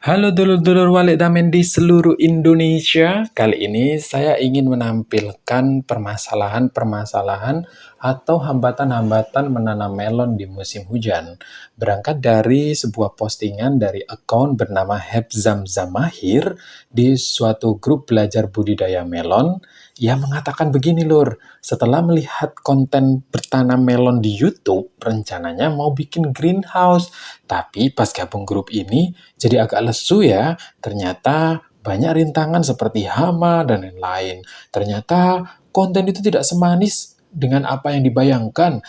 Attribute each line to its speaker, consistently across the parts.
Speaker 1: Halo dulur-dulur Walik Damen di seluruh Indonesia. Kali ini saya ingin menampilkan permasalahan-permasalahan atau hambatan-hambatan menanam melon di musim hujan. Berangkat dari sebuah postingan dari akun bernama Hebzam Zamahir di suatu grup belajar budidaya melon yang mengatakan begini lur, setelah melihat konten bertanam melon di YouTube, rencananya mau bikin greenhouse. Tapi pas gabung grup ini, jadi agak lesu ya. Ternyata banyak rintangan seperti hama dan lain-lain. Ternyata konten itu tidak semanis dengan apa yang dibayangkan.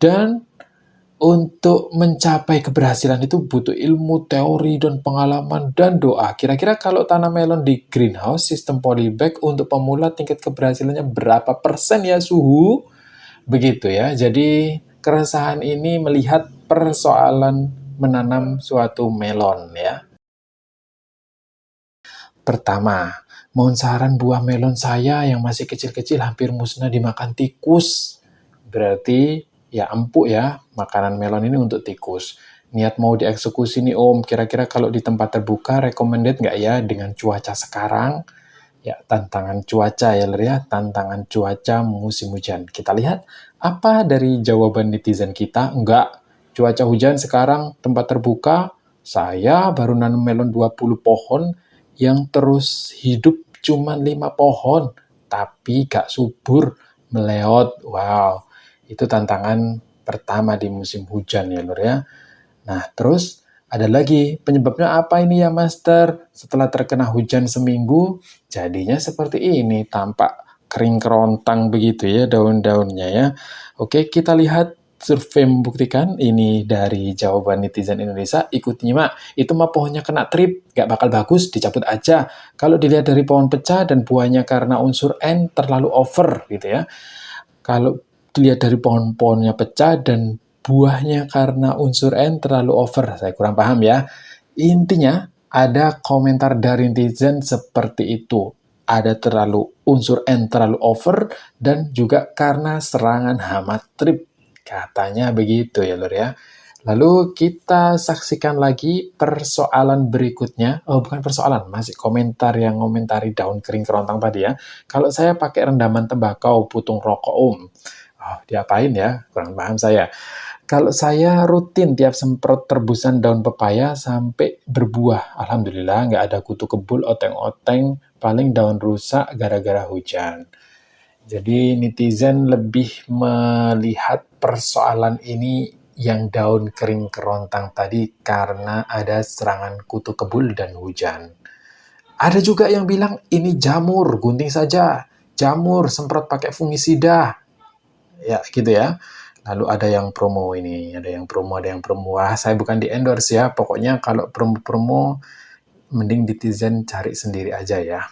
Speaker 1: Dan untuk mencapai keberhasilan itu butuh ilmu, teori, dan pengalaman, dan doa. Kira-kira kalau tanam melon di greenhouse, sistem polybag untuk pemula tingkat keberhasilannya berapa persen ya suhu? Begitu ya. Jadi keresahan ini melihat persoalan menanam suatu melon ya. Pertama, mohon saran buah melon saya yang masih kecil-kecil hampir musnah dimakan tikus. Berarti ya empuk ya, makanan melon ini untuk tikus. Niat mau dieksekusi nih Om, kira-kira kalau di tempat terbuka recommended nggak ya dengan cuaca sekarang? Ya, tantangan cuaca ya, Ler ya. Tantangan cuaca musim hujan. Kita lihat apa dari jawaban netizen kita. Enggak, cuaca hujan sekarang tempat terbuka. Saya baru nanam melon 20 pohon yang terus hidup cuma 5 pohon. Tapi gak subur, meleot. Wow, itu tantangan pertama di musim hujan ya, Lur ya. Nah, terus ada lagi, penyebabnya apa ini ya Master? Setelah terkena hujan seminggu, jadinya seperti ini, tampak kering kerontang begitu ya daun-daunnya ya. Oke, kita lihat survei membuktikan ini dari jawaban netizen Indonesia. Ikut nyimak, itu mah pohonnya kena trip, gak bakal bagus, dicabut aja. Kalau dilihat dari pohon pecah dan buahnya karena unsur N terlalu over gitu ya. Kalau dilihat dari pohon-pohonnya pecah dan buahnya karena unsur N terlalu over, saya kurang paham ya. Intinya, ada komentar dari netizen seperti itu. Ada terlalu unsur N terlalu over dan juga karena serangan hama trip. Katanya begitu ya Lur ya. Lalu kita saksikan lagi persoalan berikutnya. Oh, bukan persoalan, masih komentar yang ngomentari daun kering kerontang tadi ya. Kalau saya pakai rendaman tembakau, putung rokok Oh, diapain ya? Kurang paham saya. Kalau saya rutin tiap semprot terbusan daun pepaya sampai berbuah. Alhamdulillah nggak ada kutu kebul, oteng-oteng, paling daun rusak gara-gara hujan. Jadi netizen lebih melihat persoalan ini yang daun kering kerontang tadi karena ada serangan kutu kebul dan hujan. Ada juga yang bilang ini jamur, gunting saja. Jamur, semprot pakai fungisida. Ya, gitu ya. Lalu ada yang promo ini, ada yang promo, ada yang promo. Wah, saya bukan di endorse ya. Pokoknya kalau promo-promo, mending netizen cari sendiri aja ya.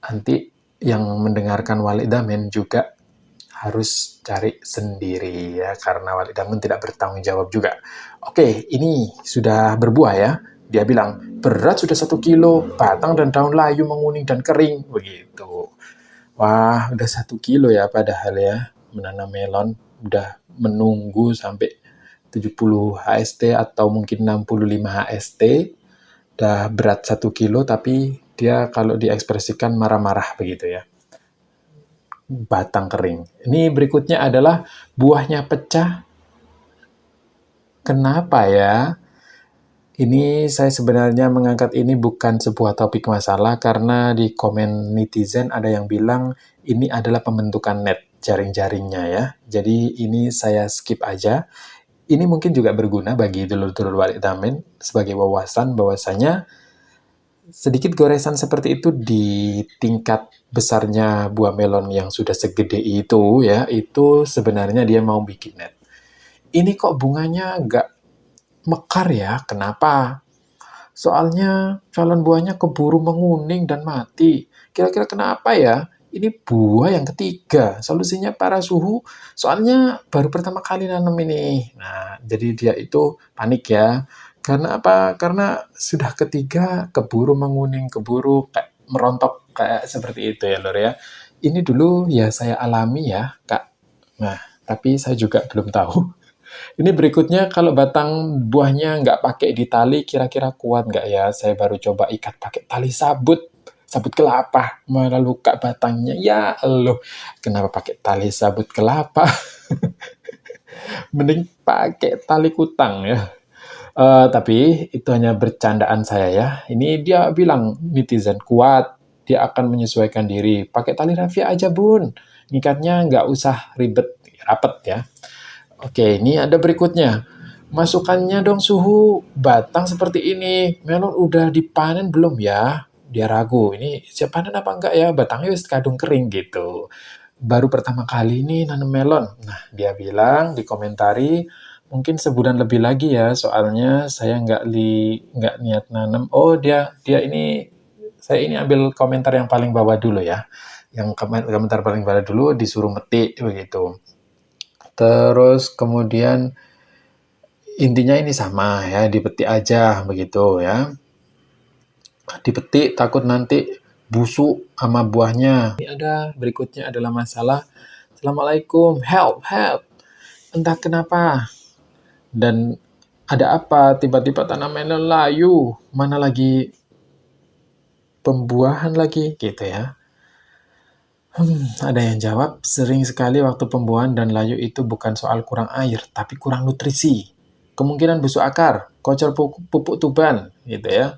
Speaker 1: Nanti yang mendengarkan Walik Damen juga harus cari sendiri ya, karena Walik Damen tidak bertanggung jawab juga. Oke, ini sudah berbuah ya. Dia bilang, berat sudah 1 kilo, batang dan daun layu menguning dan kering. Begitu. Wah, udah 1 kilo ya padahal ya, menanam melon. Udah menunggu sampai 70 HST atau mungkin 65 HST. Udah berat 1 kilo, tapi dia kalau diekspresikan marah-marah begitu ya. Batang kering. Ini berikutnya adalah buahnya pecah. Kenapa ya? Ini saya sebenarnya mengangkat ini bukan sebuah topik masalah karena di komen netizen ada yang bilang ini adalah pembentukan net jaring-jaringnya ya. Jadi ini saya skip aja. Ini mungkin juga berguna bagi dulur-dulur Walik Damen sebagai wawasan bahwasanya sedikit goresan seperti itu di tingkat besarnya buah melon yang sudah segede itu ya, itu sebenarnya dia mau bikin net. Ini kok bunganya nggak mekar ya? Kenapa? Soalnya calon buahnya keburu menguning dan mati. Kira-kira kenapa ya? Ini buah yang ketiga. Solusinya para suhu. Soalnya baru pertama kali nanam ini. Nah, jadi dia itu panik ya. Karena apa? Karena sudah ketiga keburu menguning, keburu kayak merontok kayak seperti itu ya, Lor ya. Ini dulu ya saya alami ya, Kak. Nah, tapi saya juga belum tahu Ini berikutnya, kalau batang buahnya nggak pakai di tali, kira-kira kuat nggak ya? Saya baru coba ikat pakai tali sabut. Sabut kelapa, malah luka batangnya. Ya Allah, kenapa pakai tali sabut kelapa? Mending pakai tali kutang ya. Tapi itu hanya bercandaan saya ya. Ini dia bilang, netizen kuat, dia akan menyesuaikan diri. Pakai tali rafia aja bun, ngikatnya nggak usah ribet, rapet ya. Oke, ini ada berikutnya. Masukannya dong suhu batang seperti ini. Melon udah dipanen belum ya? Dia ragu, ini siap panen apa enggak ya? Batangnya wis kadung kering gitu. Baru pertama kali ini nanam melon. Nah, dia bilang di komentari, mungkin sebulan lebih lagi ya, soalnya saya nggak niat nanam. Oh, dia ini, saya ini ambil komentar yang paling bawah dulu ya. Yang komentar paling bawah dulu disuruh metik begitu. Terus kemudian intinya ini sama ya, dipetik aja begitu ya. Dipetik takut nanti busuk sama buahnya. Ini ada berikutnya adalah masalah, Assalamualaikum, help, help. Entah kenapa. Dan ada apa? Tiba-tiba tanaman layu. Mana lagi pembuahan lagi gitu ya. Ada yang jawab, sering sekali waktu pembuahan dan layu itu bukan soal kurang air, tapi kurang nutrisi. Kemungkinan busuk akar, kocor pupuk tuban, gitu ya.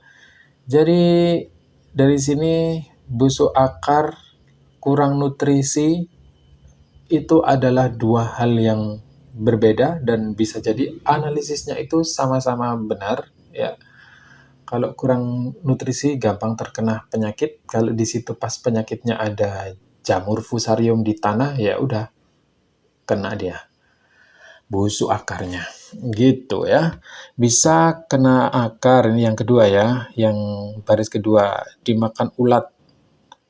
Speaker 1: Jadi dari sini busuk akar, kurang nutrisi, itu adalah dua hal yang berbeda dan bisa jadi analisisnya itu sama-sama benar, ya. Kalau kurang nutrisi gampang terkena penyakit. Kalau di situ pas penyakitnya ada jamur fusarium di tanah, ya udah kena dia. Busuk akarnya. Gitu ya. Bisa kena akar, ini yang kedua ya. Yang baris kedua, dimakan ulat.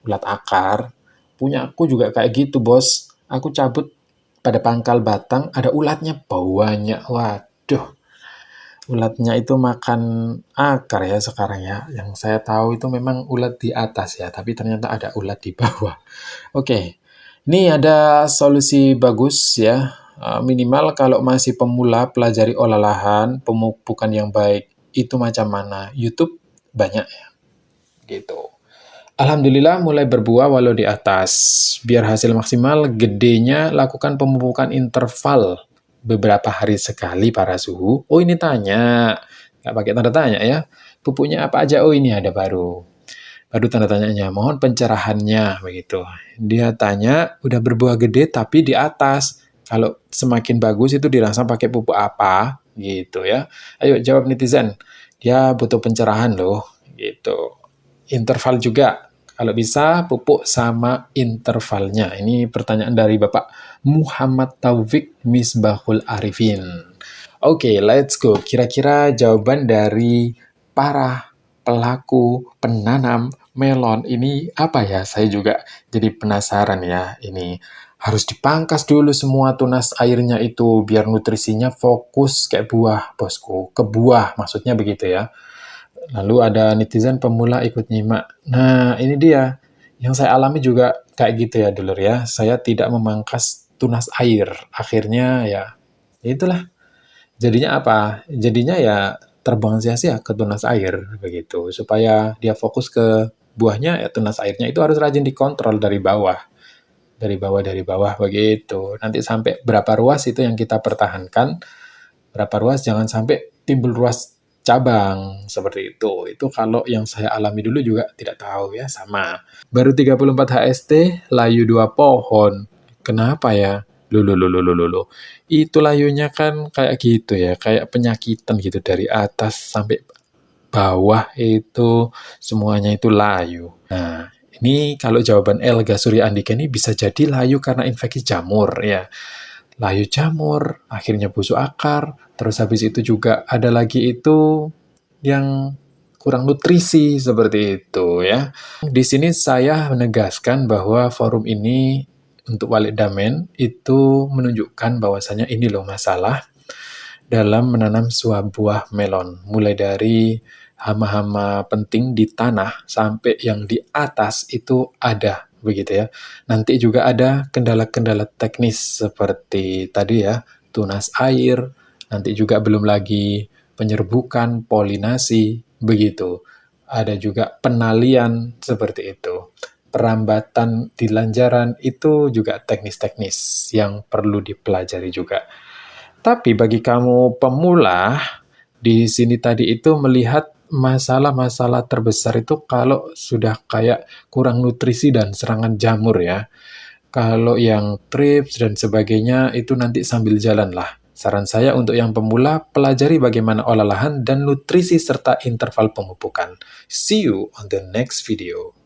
Speaker 1: Ulat akar. Punya aku juga kayak gitu, bos. Aku cabut pada pangkal batang, ada ulatnya banyak. Waduh. Ulatnya itu makan akar ya sekarang ya. Yang saya tahu itu memang ulat di atas ya, tapi ternyata ada ulat di bawah. Oke, ini ada solusi bagus ya. Minimal kalau masih pemula, pelajari olah lahan, pemupukan yang baik. Itu macam mana? YouTube banyak ya. Gitu. Alhamdulillah mulai berbuah walau di atas. Biar hasil maksimal, gedenya lakukan pemupukan interval beberapa hari sekali para suhu. Oh ini tanya, nggak pakai tanda tanya ya. Pupuknya apa aja? Oh ini ada baru. Baru tanda tanyanya, mohon pencerahannya begitu. Dia tanya, udah berbuah gede tapi di atas. Kalau semakin bagus itu dirangsang pakai pupuk apa? Gitu ya. Ayo jawab netizen. Dia butuh pencerahan loh. Gitu. Interval juga. Kalau bisa, pupuk sama intervalnya. Ini pertanyaan dari Bapak Muhammad Taufik Misbahul Arifin. Oke, let's go. Kira-kira jawaban dari para pelaku penanam melon ini apa ya? Saya juga jadi penasaran ya. Ini harus dipangkas dulu semua tunas airnya itu biar nutrisinya fokus kayak buah, bosku. Ke buah, maksudnya begitu ya. Lalu ada netizen pemula ikut nyimak. Nah, ini dia. Yang saya alami juga kayak gitu ya, dulur ya. Saya tidak memangkas tunas air. Akhirnya ya, itulah. Jadinya apa? Jadinya ya terbuang sia-sia ke tunas air begitu. Supaya dia fokus ke buahnya, ya tunas airnya itu harus rajin dikontrol dari bawah. Dari bawah begitu. Nanti sampai berapa ruas itu yang kita pertahankan. Berapa ruas, jangan sampai timbul ruas cabang seperti itu. Itu kalau yang saya alami dulu juga tidak tahu ya, sama. Baru 34 HST, layu 2 pohon. Kenapa ya? Loh. Itu layunya kan kayak gitu ya, kayak penyakitan gitu dari atas sampai bawah itu semuanya itu layu. Nah, ini kalau jawaban Elga Surya Andika ini bisa jadi layu karena infeksi jamur ya. Layu jamur, akhirnya busuk akar, terus habis itu juga ada lagi itu yang kurang nutrisi seperti itu ya. Di sini saya menegaskan bahwa forum ini untuk Walid Damen itu menunjukkan bahwasanya ini loh masalah dalam menanam buah melon. Mulai dari hama-hama penting di tanah sampai yang di atas itu ada begitu ya. Nanti juga ada kendala-kendala teknis seperti tadi ya, tunas air, nanti juga belum lagi penyerbukan, polinasi, begitu. Ada juga penalian seperti itu. Perambatan di lanjaran itu juga teknis-teknis yang perlu dipelajari juga. Tapi bagi kamu pemula, di sini tadi itu melihat masalah-masalah terbesar itu kalau sudah kayak kurang nutrisi dan serangan jamur ya. Kalau yang trips dan sebagainya itu nanti sambil jalan lah. Saran saya untuk yang pemula, pelajari bagaimana olah lahan dan nutrisi serta interval pemupukan. See you on the next video.